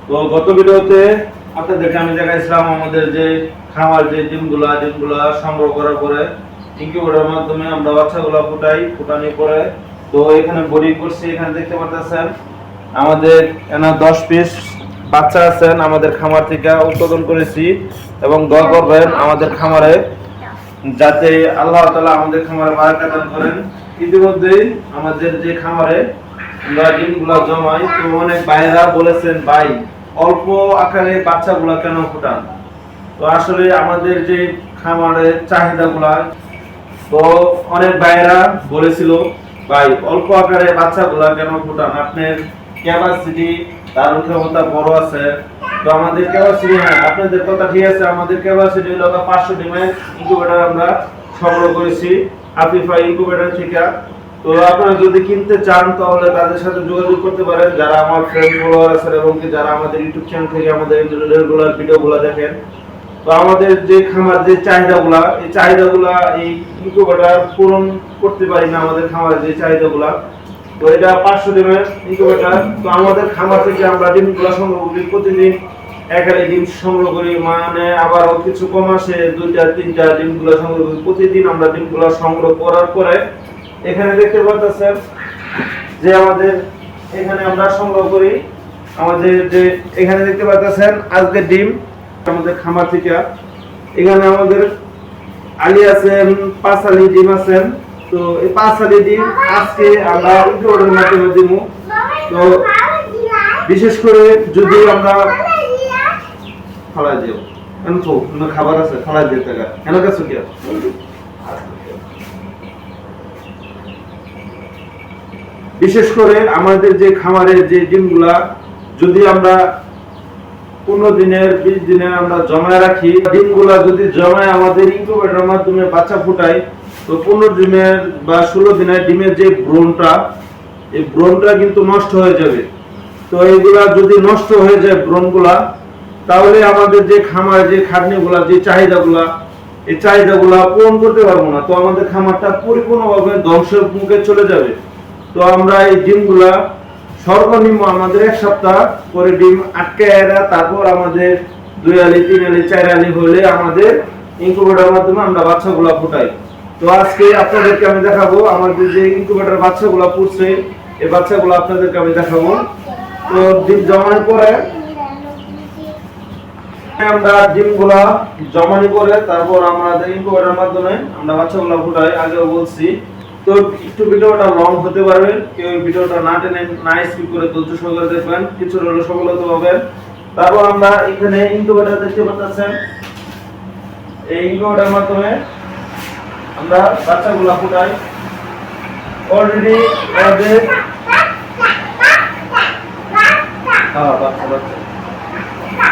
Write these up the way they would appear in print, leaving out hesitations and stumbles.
তো গত ভিডিওতে আপনাদেরকে আমি দেখাইছিলাম আমাদের যে খামার যে ডিমগুলা সংগ্রহ করার পরে ইনকিউবেটরের মাধ্যমে আমরা বাচ্চাগুলো ফুটানোর পরে তো এখানে বোর্ডিং করছি। এখানে দেখতে পাচ্ছেন আমাদের এনা 10 পিস বাচ্চা আছেন আমাদের খামার থেকে উৎপাদন করেছি এবং দোয়া করবেন আমাদের খামারে যাতে আল্লাহ তাআলা আমাদের খামারে বারাকা দান করেন। ইতিমধ্যে আমাদের যে খামারে আমরা ডিমগুলো জমাই, তো অনেক ভাইরা বলেছেন ভাই অল্প আকারে বাচ্চাগুলা কেন ফুটান। তো আসলে আমাদের যে খামারের চাহিদাগুলা, তো অনেক ভাইরা বলেছিল ভাই অল্প আকারে বাচ্চাগুলা কেন ফুটান, আপনার ক্যাপাসিটি তার ক্ষমতা বড় আছে। তো আমাদের ক্যাপাসিটি, হ্যাঁ আপনাদের কথা ঠিক আছে, আমাদের ক্যাপাসিটি হলো 500 ডিমের ইনকিউবেটর আমরা সংগ্রহ করেছি আফিফা ইনকিউবেটর থেকে। তো আপনারা যদি কিনতে চান তাহলে তাদের সাথে যোগাযোগ করতে পারেন, যারা আমার ফ্রেন্ড ফলোয়ার আছেন এবং যারা আমাদের ইউটিউব চ্যানেল থেকে আমাদের রেগুলার ভিডিওগুলো দেখেন। তো আমাদের যে খামার যে চাহিদাগুলা, এই চাহিদাগুলা এই ইনকিউবেটর পূরণ করতে পারি না আমাদের খামারের যে চাহিদাগুলা। তো এটা 500 ডিমের ইনকিউবেটর। তো আমাদের খামার থেকে আমরা ডিমগুলো সংগ্রহ করি প্রতিদিন, একারে ডিম সংগ্রহ করি, মানে আবার কিছু কম আসে 2টা 3টা ডিমগুলো সংগ্রহ করি। প্রতিদিন আমরা ডিমগুলো সংগ্রহ করার পরে এখানে দেখতে পাচ্ছেন যে আমাদের এখানে আমরা সংগ্রহ করি আমাদের যে এখানে দেখতে পাচ্ছেন আজকে ডিম আমাদের খামার থেকে। এখানে আমাদের আলি আছেন, 5 আলি ডিম আছেন। তো এই 5 আলি ডিম আজকে আমরা ইনকিউবেটরের মাধ্যমে দিব। তো বিশেষ করে যদি আমরা ফালাই দিও এনকো খাবার আছে ফালাই দিতে টাকা এর কাছে কি বিশেষ করে আমাদের যে খামারের যে ডিমগুলা যদি আমরা 15 দিনের 20 দিনের আমরা জমায় রাখি, ডিমগুলা যদি জমায় আমাদের ইনকিউবেটরের মাধ্যমে বাচ্চা ফুটাই, তো 15 দিনের বা 16 দিনের ডিমের যে ব্রনটা, এই ব্রনটা কিন্তু নষ্ট হয়ে যাবে। তো এইগুলা যদি নষ্ট হয়ে যায় ব্রনগুলা, তাহলে আমাদের যে খামার যে খাটনিগুলা যে চাহিদাগুলা, এই চাহিদাগুলা পূরণ করতে পারবো না। তো আমাদের খামারটা পরিপূর্ণভাবে ধ্বংসের মুখে চলে যাবে। তো আমরা এই ডিমগুলা সর্বনিম্ন আমাদের 1 সপ্তাহ করে ডিম আটকায়, তারপর আমাদের 2 আলি 3 আলি 4 আলি হলে আমাদের ইনকিউবেটরের মাধ্যমে আমরা বাচ্চাগুলা ফুটাই। তো আজকে আপনাদেরকে আমি দেখাবো আমাদের যে ইনকিউবেটর বাচ্চাগুলা ফুটছে, এই বাচ্চাগুলো আপনাদেরকে আমি দেখাবো। তো ডিম জমানোর পরে আমরা ডিমগুলা জমানি করে তারপর আমাদের ইনকিউবেটরের মাধ্যমে আমরা বাচ্চাগুলা ফুটাই, আগেও বলছি। তো একটু ভিডিওটা লং হতে পারবে, কেউ ভিডিওটা না টেনে না স্কিপ করে ধৈর্য সহকারে দেখবেন, কিছু হলে সফলতা পাবেন। তারপর আমরা এখানে ইনকিউবেটর দেখতে পাচ্ছেন, এই ইনকিউবেটরের মাধ্যমে আমরা বাচ্চাগুলা ফুটাই। অলরেডি আমাদের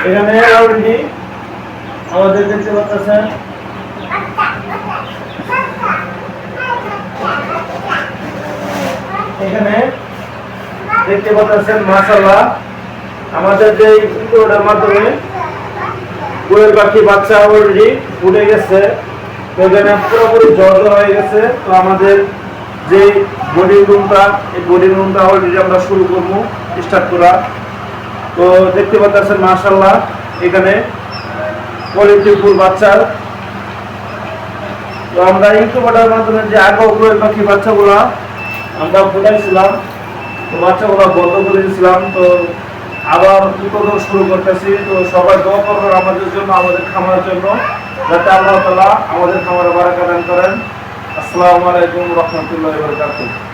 এখানে অলরেডি আমাদের দেখতে পাচ্ছেন এখানে দেখতে পাচ্ছেন মাশাআল্লাহ আমাদের যে ইনকিউবেটরের মাধ্যমে কোয়েল পাখি বাচ্চা অলরেডি ফুটে গেছে। তো এখানে পুরোপুরি জড়ো হয়ে গেছে। তো আমাদের যে বোর্ডিং রুমটা, এই বোর্ডিং রুমটা অলরেডি আমরা শুরু করবো স্টার্ট করা। তো দেখতে পাচ্ছেন মাশাআল্লাহ এখানে কোয়ালিটিফুল বাচ্চা। তো আমরা ইনকিউবেটরের মাধ্যমে যে আগে কোয়েল পাখি বাচ্চাগুলা আমরা ফুটাইছিলাম, তো বাচ্চাগুলো বন্ধ করে দিয়েছিলাম। তো আবার উৎপাদন শুরু করতেছি। তো সবাই দোয়া করবেন আমাদের জন্য, আমাদের খামারের জন্য, যাতে আল্লাহ তাআলা আমাদের খামারে বারাকা দান করেন। আসসালামু আলাইকুম ওয়া রাহমাতুল্লাহি ওয়া বারাকাতুহু।